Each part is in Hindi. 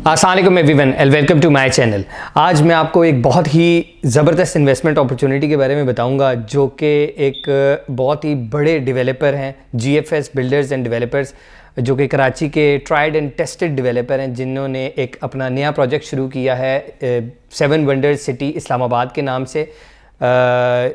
अस्सलाम वालेकुम everyone and welcome to my channel. आज मैं आपको एक बहुत ही ज़बरदस्त इन्वेस्टमेंट अपॉर्चुनिटी के बारे में बताऊंगा जो कि एक बहुत ही बड़े डेवलपर हैं, जीएफएस बिल्डर्स एंड डेवलपर्स, जो कि कराची के ट्राइड एंड टेस्टेड डेवलपर हैं, जिन्होंने एक अपना नया प्रोजेक्ट शुरू किया है 7 वंडर्स सिटी इस्लामाबाद के नाम से।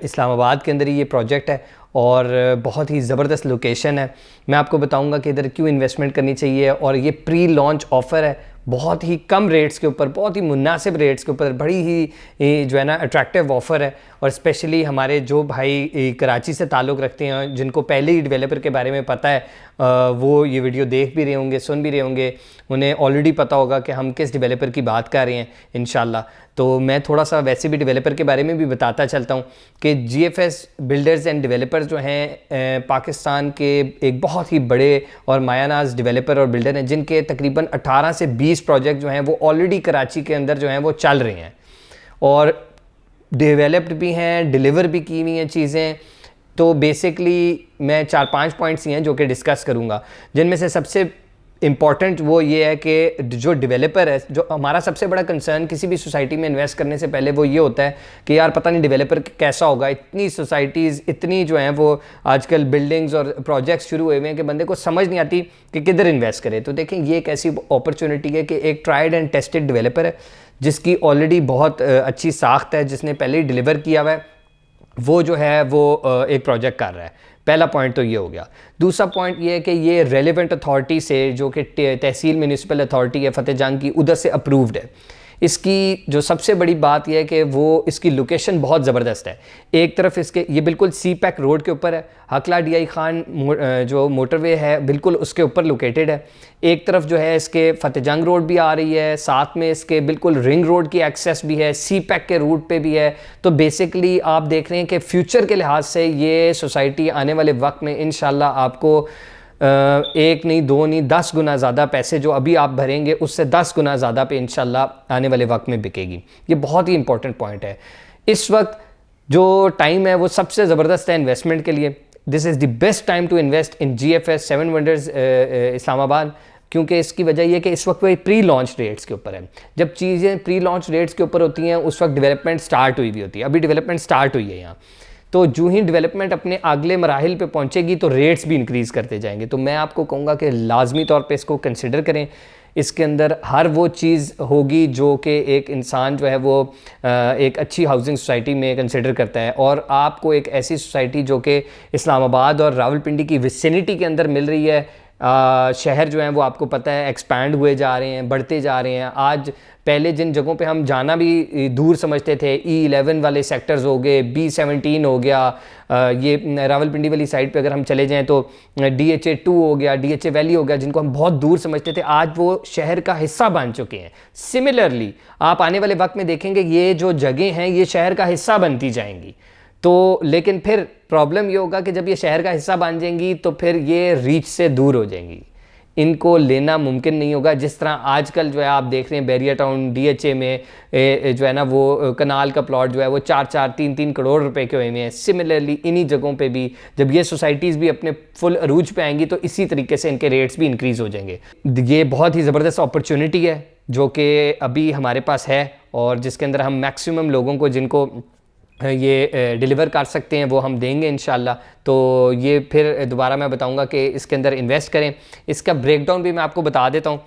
इस्लामाबाद के अंदर ही ये प्रोजेक्ट है और बहुत ही ज़बरदस्त लोकेशन है। मैं आपको बताऊंगा कि इधर क्यों इन्वेस्टमेंट करनी चाहिए, और ये प्री लॉन्च ऑफ़र है बहुत ही कम रेट्स के ऊपर, बहुत ही मुनासिब रेट्स के ऊपर, बड़ी ही जो है ना अट्रैक्टिव ऑफ़र है। और स्पेशली हमारे जो भाई कराची से ताल्लुक़ रखते हैं, जिनको पहले ही डेवलपर के बारे में पता है, वो ये वीडियो देख भी रहे होंगे, सुन भी रहे होंगे, उन्हें ऑलरेडी पता होगा कि हम किस डेवलपर की बात कर रहे हैं इंशाल्लाह। तो मैं थोड़ा सा वैसे भी डेवलपर के बारे में भी बताता चलता हूँ कि जीएफएस बिल्डर्स एंड डेवलपर्स जो हैं पाकिस्तान के एक बहुत ही बड़े और मायानाज डेवलपर और बिल्डर हैं, जिनके तकरीबन 18 से 20 प्रोजेक्ट जो हैं वो ऑलरेडी कराची के अंदर जो हैं वो चल रहे हैं और डेवलप्ड भी हैं, डिलीवर भी की हुई हैं चीज़ें। तो बेसिकली मैं 4-5 पॉइंट्स ही हैं जो कि डिस्कस करूँगा, जिनमें से सबसे इम्पॉर्टेंट वो ये है कि जो डेवलपर है, जो हमारा सबसे बड़ा कंसर्न किसी भी सोसाइटी में इन्वेस्ट करने से पहले वो ये होता है कि यार पता नहीं डेवलपर कैसा होगा। इतनी सोसाइटीज़, इतनी जो हैं वो आजकल बिल्डिंग्स और प्रोजेक्ट्स शुरू हुए हुए हैं कि बंदे को समझ नहीं आती कि किधर इन्वेस्ट करे। तो देखें, ये एक ऐसी अपॉर्चुनिटी है कि एक ट्राइड एंड टेस्टेड डेवलपर है जिसकी ऑलरेडी बहुत अच्छी साख्त है, जिसने पहले ही डिलीवर किया हुआ है, वो जो है वो एक प्रोजेक्ट कर रहा है। पहला पॉइंट तो ये हो गया। दूसरा पॉइंट ये है कि ये रेलेवेंट अथॉरिटी से, जो कि तहसील म्यूनिसिपल अथॉरिटी है फतेह जंग की, उधर से अप्रूव्ड है। इसकी जो सबसे बड़ी बात यह है कि वो इसकी लोकेशन बहुत ज़बरदस्त है। एक तरफ इसके ये बिल्कुल सी पैक रोड के ऊपर है, हकला DI खान जो मोटरवे है बिल्कुल उसके ऊपर लोकेटेड है। एक तरफ जो है इसके फतेह जंग रोड भी आ रही है, साथ में इसके बिल्कुल रिंग रोड की एक्सेस भी है, सी पैक के रूट पे भी है। तो बेसिकली आप देख रहे हैं कि फ्यूचर के लिहाज से ये सोसाइटी आने वाले वक्त में इंशाल्लाह आपको 1 नहीं 2 नहीं 10 गुना ज़्यादा पैसे जो अभी आप भरेंगे उससे 10 गुना ज़्यादा पे इंशाल्लाह आने वाले वक्त में बिकेगी। ये बहुत ही इंपॉर्टेंट पॉइंट है। इस वक्त जो टाइम है वो सबसे ज़बरदस्त है इन्वेस्टमेंट के लिए। This is the best time to invest in GFS 7 wonders Islamabad, क्योंकि इसकी वजह यह कि इस वक्त वो प्री लॉन्च रेट्स के ऊपर है। जब चीज़ें प्री लॉन्च रेट्स के ऊपर होती हैं उस वक्त डेवलपमेंट स्टार्ट हुई भी होती है। अभी डेवलपमेंट स्टार्ट हुई है यहाँ, तो जो ही डेवलपमेंट अपने अगले मराहिल पे पहुंचेगी तो रेट्स भी इंक्रीज़ करते जाएंगे। तो मैं आपको कहूँगा कि लाजमी तौर पे इसको कंसिडर करें। इसके अंदर हर वो चीज़ होगी जो कि एक इंसान जो है वो एक अच्छी हाउसिंग सोसाइटी में कंसिडर करता है, और आपको एक ऐसी सोसाइटी जो कि इस्लामाबाद और रावलपिंडी की विसिनिटी के अंदर मिल रही है। शहर जो हैं वो आपको पता है एक्सपैंड हुए जा रहे हैं, बढ़ते जा रहे हैं। आज पहले जिन जगहों पे हम जाना भी दूर समझते थे, E11 वाले सेक्टर्स हो गए, B17 हो गया, ये रावलपिंडी वाली साइड पे अगर हम चले जाएं तो DHA2 हो गया, DHA वैली हो गया, जिनको हम बहुत दूर समझते थे, आज वो शहर का हिस्सा बन चुके हैं। सिमिलरली आप आने वाले वक्त में देखेंगे ये जो जगह हैं ये शहर का हिस्सा बनती जाएंगी। तो लेकिन फिर प्रॉब्लम ये होगा कि जब ये शहर का हिस्सा बन जाएंगी तो फिर ये रीच से दूर हो जाएंगी, इनको लेना मुमकिन नहीं होगा। जिस तरह आजकल जो है आप देख रहे हैं बैरिया टाउन DHA में जो है ना वो कनाल का प्लॉट जो है वो 4-4, 3-3 करोड़ रुपए के हुए हैं। सिमिलरली इन्हीं जगहों पे भी जब ये सोसाइटीज़ भी अपने फुल अरूज पे आएंगी तो इसी तरीके से इनके रेट्स भी इंक्रीज़ हो जाएंगे। ये बहुत ही ज़बरदस्त अपॉर्चुनिटी है जो कि अभी हमारे पास है, और जिसके अंदर हम मैक्सिमम लोगों को जिनको ये डिलीवर कर सकते हैं वो हम देंगे इंशाल्लाह। तो ये फिर दोबारा मैं बताऊंगा कि इसके अंदर इन्वेस्ट करें। इसका ब्रेकडाउन भी मैं आपको बता देता हूँ।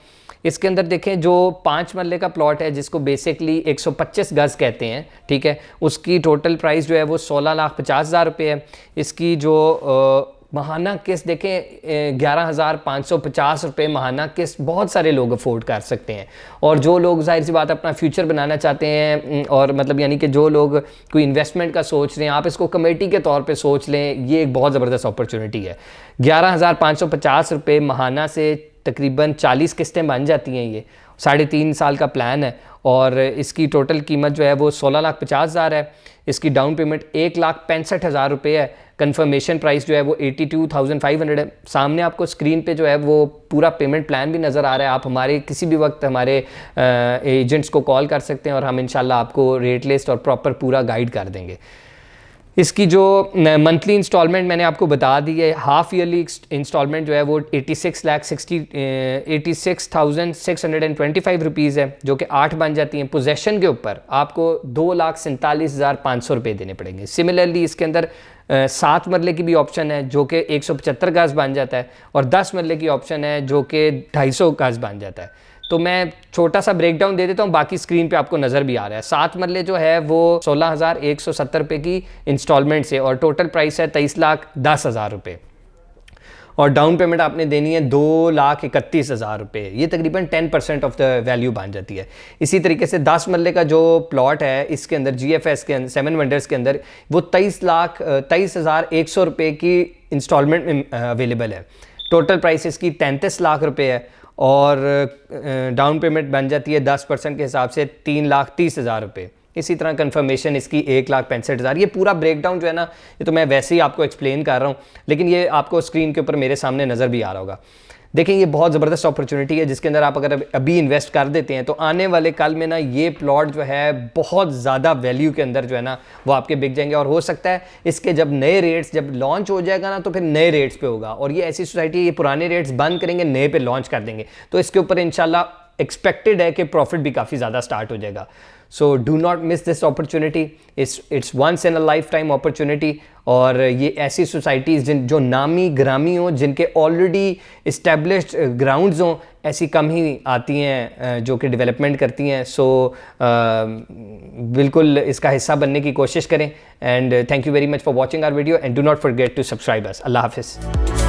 इसके अंदर देखें, जो 5 मरले का प्लॉट है जिसको बेसिकली 125 गज़ कहते हैं, ठीक है, उसकी टोटल प्राइस जो है वो 16,50,000 रुपये है। इसकी जो महाना किस्त देखें 11,550 रुपये महाना किस्त बहुत सारे लोग अफोर्ड कर सकते हैं। और जो लोग जाहिर सी बात अपना फ्यूचर बनाना चाहते हैं, और मतलब यानी कि जो लोग कोई इन्वेस्टमेंट का सोच रहे हैं, आप इसको कमेटी के तौर पे सोच लें। ये एक बहुत ज़बरदस्त अपॉर्चुनिटी है। 11,550 रुपये महाना से तकरीबन 40 किस्तें बन जाती हैं। ये 3.5 साल का प्लान है, और इसकी टोटल कीमत जो है वो 16,50,000 है। इसकी डाउन पेमेंट 1,65,000 रुपये है। कंफर्मेशन प्राइस जो है वो 82,500 है। सामने आपको स्क्रीन पे जो है वो पूरा पेमेंट प्लान भी नज़र आ रहा है। आप हमारे किसी भी वक्त हमारे एजेंट्स को कॉल कर सकते हैं और हम इंशाल्लाह आपको रेट लिस्ट और प्रॉपर पूरा गाइड कर देंगे। इसकी जो मंथली इंस्टॉलमेंट मैंने आपको बता दी है, हाफ ईयरली इंस्टॉलमेंट जो है वो 86,625 रुपीज़ है, जो कि 8 बन जाती हैं। पोजेशन के ऊपर आपको 2,47,500 रुपये देने पड़ेंगे। सिमिलरली इसके अंदर 7 मरले की भी ऑप्शन है जो कि 175 गज बन जाता है, और 10 मरले की ऑप्शन है जो कि 250 गज बन जाता है। तो मैं छोटा सा ब्रेक डाउन दे देता हूँ, बाकी स्क्रीन पे आपको नज़र भी आ रहा है। 7 मरले जो है वो 16,170 रुपये की इंस्टॉलमेंट से, और टोटल प्राइस है 23,10,000 रुपये, और डाउन पेमेंट आपने देनी है 2,31,000 रुपये। ये तकरीबन 10% ऑफ द वैल्यू बन जाती है। इसी तरीके से 10 मरले का जो प्लॉट है इसके अंदर GFS के अंदर 7 वंडर्स के अंदर वो 23,100 रुपये की इंस्टॉलमेंट में अवेलेबल है। टोटल प्राइस इसकी 33 लाख रुपये है, और डाउन पेमेंट बन जाती है 10% के हिसाब से 3,30,000 रुपये। इसी तरह कंफर्मेशन इसकी 1,65,000। ये पूरा ब्रेकडाउन जो है ना, ये तो मैं वैसे ही आपको एक्सप्लेन कर रहा हूँ, लेकिन ये आपको स्क्रीन के ऊपर मेरे सामने नज़र भी आ रहा होगा। देखें, ये बहुत ज़बरदस्त अपॉर्चुनिटी है जिसके अंदर आप अगर अभी इन्वेस्ट कर देते हैं तो आने वाले कल में ना ये प्लॉट जो है बहुत ज़्यादा वैल्यू के अंदर जो है ना वो आपके बिक जाएंगे, और हो सकता है इसके जब नए रेट्स जब लॉन्च हो जाएगा ना तो फिर नए रेट्स पे होगा। और ये ऐसी सोसाइटी है, ये पुराने रेट्स बंद करेंगे, नए पे लॉन्च कर देंगे, तो इसके ऊपर इंशाल्लाह एक्सपेक्टेड है कि प्रॉफिट भी काफ़ी ज़्यादा स्टार्ट हो जाएगा। So do not miss this opportunity, it's once in a lifetime opportunity. और ये ऐसी सोसाइटीज़ जो नामी ग्रामी हों, जिनके ऑलरेडी इस्टेब्लिश्ड ग्राउंड्स हों, ऐसी कम ही आती हैं जो कि डेवलपमेंट करती हैं। सो बिल्कुल इसका हिस्सा बनने की कोशिश करें। And thank you very much for watching our video, and do not forget to subscribe us. अल्लाह हाफिज़।